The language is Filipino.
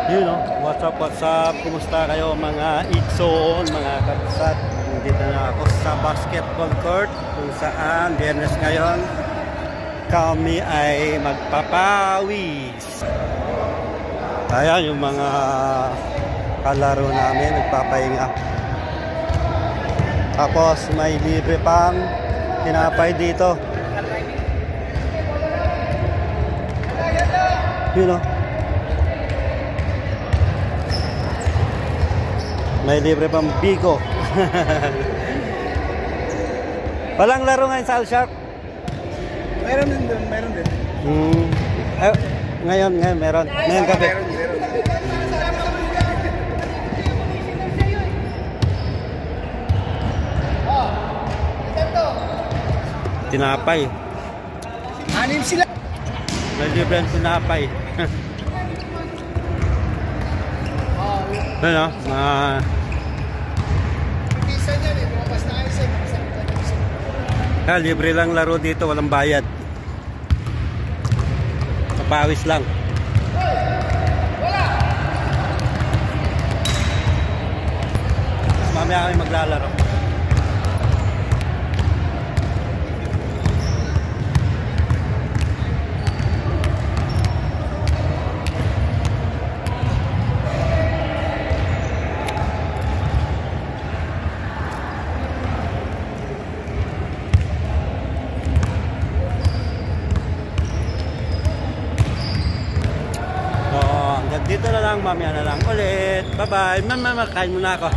Yun know, what's up, kumusta kayo mga Idson, mga kabsat. Nandito na ako sa basketball court kung saan Biyernes ngayon kami ay magpapawis. Ayan yung mga kalaro namin, nagpapahinga. Tapos may libre pang tinapay dito. Yun know, may libre pang Bigo. Walang laro ngayon sa Al-Sharp? Meron din doon, meron din. Ngayon meron. Ngayon kape. Meron. Tinapay. Anim sila. May libre ang tinapay. Ano? Libre lang laro dito, walang bayad. Kapawis lang. Mamaya kami maglalaro. Dito na lang, mamaya na lang ulit. Bye-bye. Mama, kain muna ako.